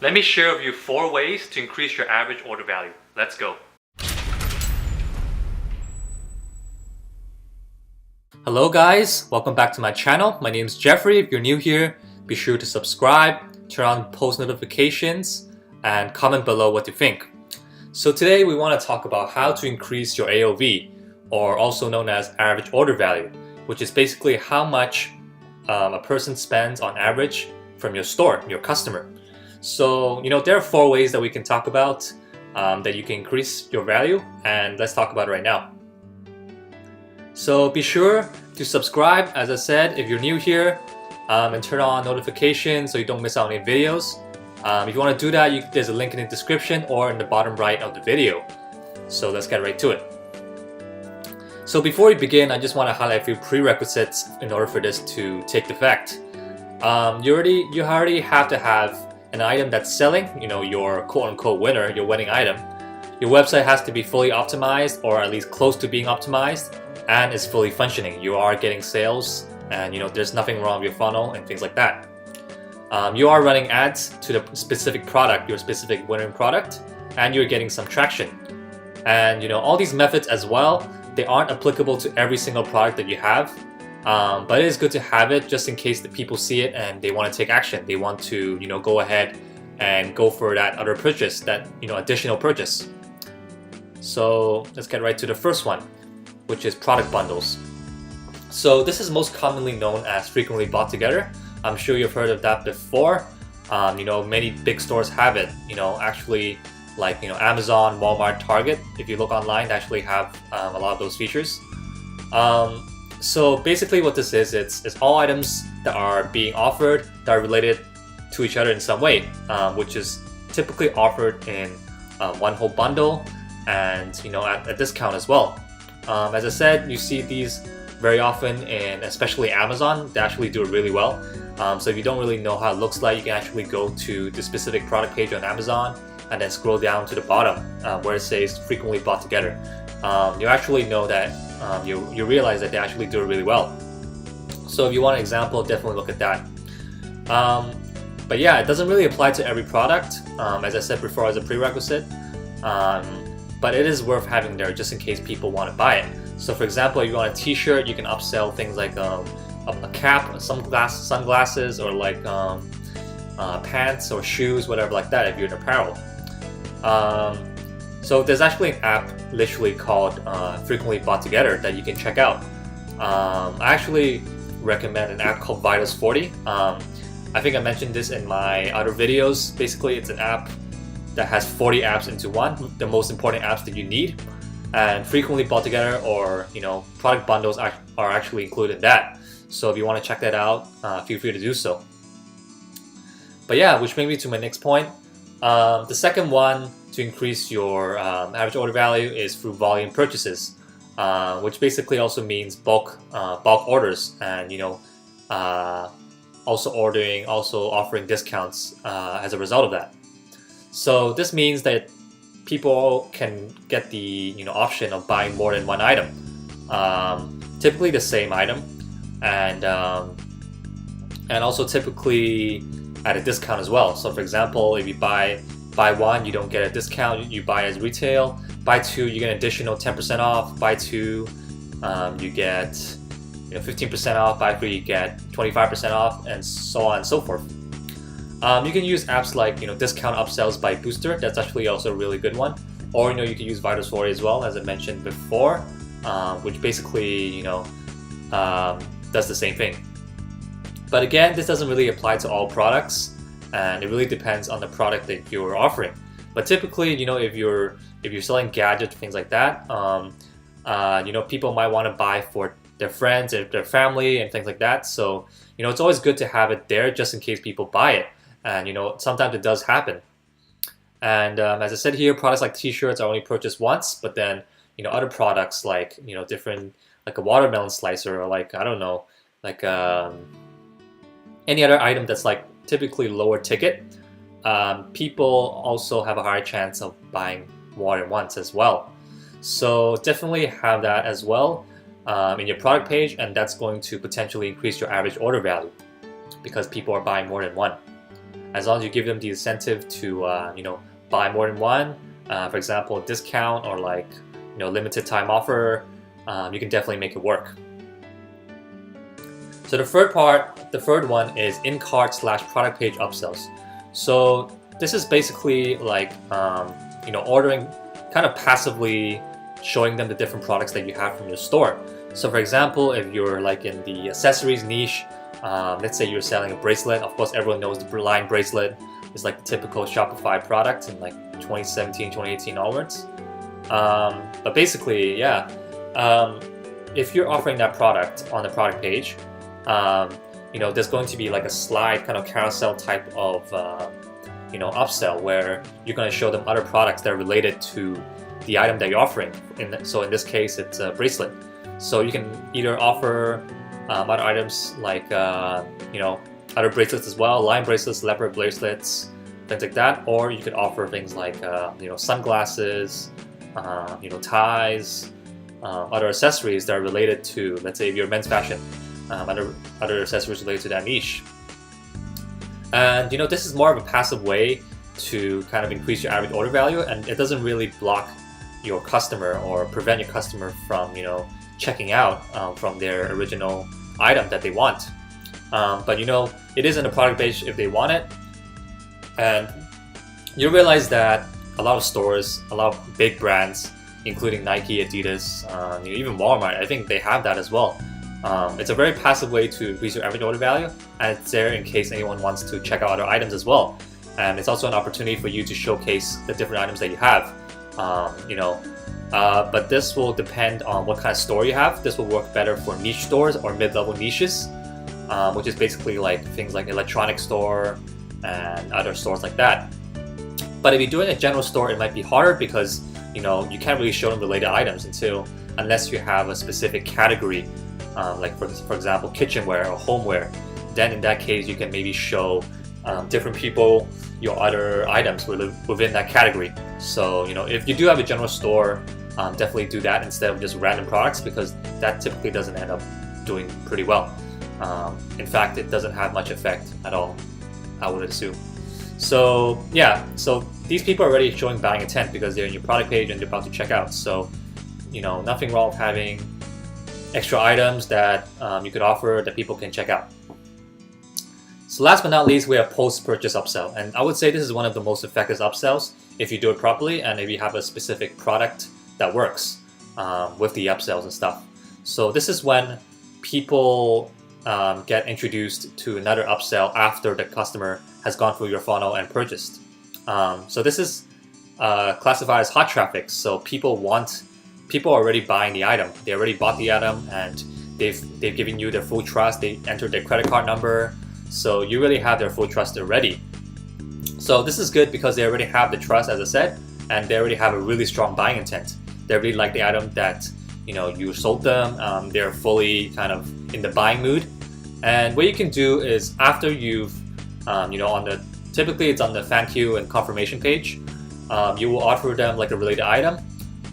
Let me share with you 4 ways to increase your average order value. Let's go. Hello guys, welcome back to my channel. My name is Jeffrey. If you're new here, be sure to subscribe, turn on post notifications, and comment below what you think. So today we want to talk about how to increase your AOV, or also known as average order value, which is basically how much a person spends on average from your store, your customer. So there are 4 ways that we can talk about that you can increase your value, and let's talk about it right now. So be sure to subscribe, as I said, if you're new here, and turn on notifications so you don't miss out on any videos. If you want to do that, there's a link in the description or in the bottom right of the video. So let's get right to it. So before we begin, I just want to highlight a few prerequisites in order for this to take effect. You already have to have an item that's selling, your quote-unquote winner, your winning item. Your website has to be fully optimized, or at least close to being optimized, and is fully functioning. You are getting sales, and there's nothing wrong with your funnel and things like that. You are running ads to the specific product, your specific winning product, and you're getting some traction. And all these methods as well, they aren't applicable to every single product that you have, but it is good to have it just in case the people see it and they want to take action. They want to go ahead and go for that other purchase, that additional purchase. So let's get right to the first one, which is product bundles. So this is most commonly known as frequently bought together. I'm sure you've heard of that before. Many big stores have it. Actually, like Amazon, Walmart, Target. If you look online, they actually have a lot of those features. So basically, what this is, it's all items that are being offered that are related to each other in some way, which is typically offered in one whole bundle, and at a discount as well. As I said, you see these very often in especially Amazon. They actually do it really well. So if you don't really know how it looks like, you can actually go to the specific product page on Amazon and then scroll down to the bottom where it says frequently bought together. You actually know that you realize that they actually do it really well. So if you want an example, definitely look at that. But yeah, it doesn't really apply to every product, as I said before, as a prerequisite. But it is worth having there just in case people want to buy it. So for example, if you want a t-shirt, you can upsell things like a cap, sunglasses, or like pants or shoes, whatever like that if you're in apparel. So there's actually an app literally called Frequently Bought Together that you can check out. I actually recommend an app called 𝗿𝗲𝘀cie𝗂𝗿𝗰𝗲𝘀. I think I mentioned this in my other videos. Basically, it's an app that has 40 apps into one, the most important apps that you need. And frequently bought together, or product bundles are actually included in that. So if you want to check that out, feel free to do so. But yeah, which brings me to my next point. The second one to increase your average order value is through volume purchases, which basically also means bulk orders, and also offering discounts as a result of that. So this means that people can get the option of buying more than one item, typically the same item, and also typically at a discount as well. So for example, if you buy one, you don't get a discount. You buy as retail. Buy 2, you get an additional 10% off. Buy 2, you get 15% off. Buy 3, you get 25% off, and so on and so forth. You can use apps like Discount Upsells by Booster. That's actually also a really good one. Or you can use 𝗿𝗲𝘀𝗀𝗍𝗏 as well, as I mentioned before, which basically does the same thing. But again, this doesn't really apply to all products, and it really depends on the product that you're offering. But typically, if you're selling gadgets, things like that, people might want to buy for their friends and their family and things like that. So it's always good to have it there just in case people buy it. And sometimes it does happen. And as I said here, products like t-shirts are only purchased once, but then other products like different, like a watermelon slicer, or like, I don't know, like any other item that's like typically lower ticket, people also have a higher chance of buying more than once as well. So definitely have that as well in your product page, and that's going to potentially increase your average order value because people are buying more than one. As long as you give them the incentive to buy more than one, for example, discount or like limited time offer, you can definitely make it work. So the third one is in-cart / product page upsells. So this is basically like ordering, kind of passively showing them the different products that you have from your store. So for example, if you're like in the accessories niche, let's say you're selling a bracelet. Of course, everyone knows the line bracelet is like the typical Shopify product in like 2017, 2018 onwards. But basically, yeah, if you're offering that product on the product page, there's going to be like a slide kind of carousel type of upsell where you're going to show them other products that are related to the item that you're offering. So in this case, it's a bracelet. So you can either offer other items like other bracelets as well, line bracelets, leopard bracelets, things like that, or you could offer things like sunglasses, ties, other accessories that are related to, let's say, if you're men's fashion, other accessories related to that niche. And this is more of a passive way to kind of increase your average order value, and it doesn't really block your customer or prevent your customer from checking out from their original item that they want. But it is in the product page if they want it. And you realize that a lot of stores, a lot of big brands, including Nike, Adidas, even Walmart, I think they have that as well. It's a very passive way to increase your average order value, and it's there in case anyone wants to check out other items as well. And it's also an opportunity for you to showcase the different items that you have. But this will depend on what kind of store you have. This will work better for niche stores or mid-level niches, which is basically like things like electronic store and other stores like that. But if you're doing a general store, it might be harder because you can't really show them related items unless you have a specific category, like for example kitchenware or homeware. Then in that case you can maybe show different people your other items within that category. So if you do have a general store, definitely do that instead of just random products, because that typically doesn't end up doing pretty well. In fact, it doesn't have much effect at all, I would assume. So yeah, so these people are already showing buying intent because they're in your product page and they're about to check out. So nothing wrong with having extra items that you could offer that people can check out. So last but not least, we have post-purchase upsell, and I would say this is one of the most effective upsells if you do it properly and if you have a specific product that works with the upsells and stuff. So this is when people get introduced to another upsell after the customer has gone through your funnel and purchased. So this is classified as hot traffic. So people are already buying the item. They already bought the item and they've given you their full trust. They entered their credit card number. So you really have their full trust already. So this is good because they already have the trust, as I said, and they already have a really strong buying intent. They really like the item that you sold them. They're fully kind of in the buying mood. And what you can do is after you've typically it's on the thank you and confirmation page, you will offer them like a related item,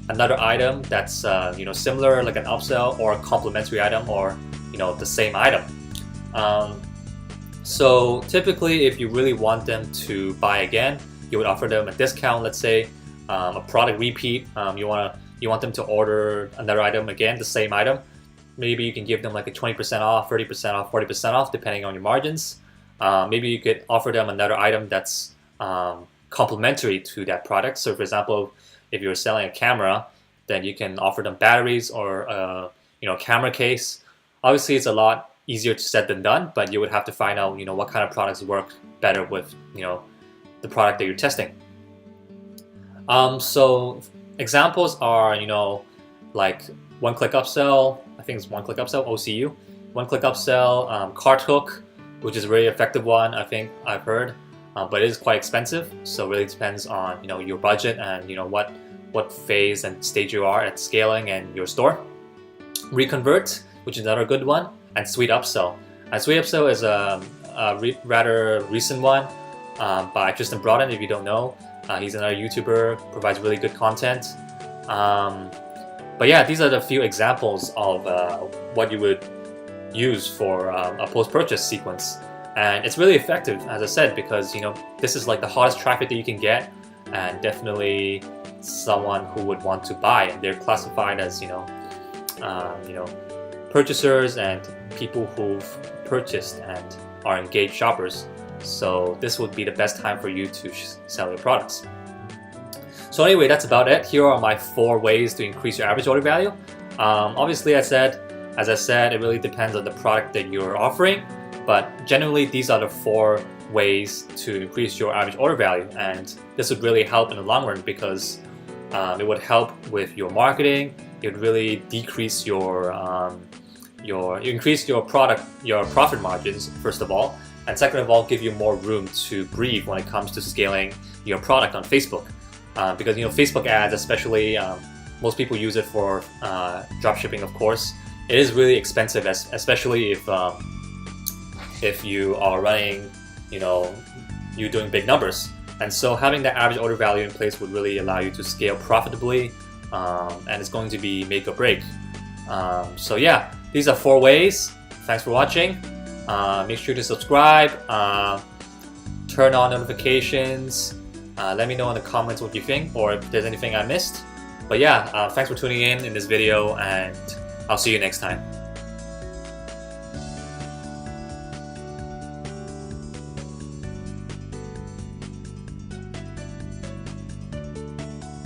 another item that's similar, like an upsell or a complementary item, or the same item. So typically, if you really want them to buy again, you would offer them a discount. Let's say a product repeat. You want them to order another item again, the same item. Maybe you can give them like a 20% off, 30% off, 40% off, depending on your margins. Maybe you could offer them another item that's complementary to that product. So for example, if you're selling a camera, then you can offer them batteries or a camera case. Obviously, it's a lot easier said than done, but you would have to find out what kind of products work better with the product that you're testing. So examples are like one-click upsell. I think it's one-click upsell, OCU. One-click upsell, cart hook, which is a really effective one, I think I've heard, but it is quite expensive. So it really depends on your budget and what phase and stage you are at scaling and your store. Reconvert, which is another good one, and sweet upsell. And sweet upsell is a rather recent one by Tristan Broughton. If you don't know, he's another YouTuber, provides really good content. But yeah, these are the few examples of what you would use for a post-purchase sequence. And it's really effective, as I said, because this is like the hottest traffic that you can get, and definitely someone who would want to buy, and they're classified as purchasers and people who've purchased and are engaged shoppers. So this would be the best time for you to sell your products. So anyway, that's about it. Here are my 4 ways to increase your average order value. Obviously, as I said, it really depends on the product that you're offering, but generally these are the 4 ways to increase your average order value, and this would really help in the long run because it would help with your marketing. It would really decrease increase your profit margins, first of all, and second of all, give you more room to breathe when it comes to scaling your product on Facebook. Because Facebook ads, especially, most people use it for dropshipping, of course. It is really expensive, especially if you are running, you're doing big numbers. And so having that average order value in place would really allow you to scale profitably, and it's going to be make or break. So yeah, these are 4 ways. Thanks for watching. Make sure to subscribe, turn on notifications. Let me know in the comments what you think, or if there's anything I missed. But yeah, thanks for tuning in this video, and I'll see you next time.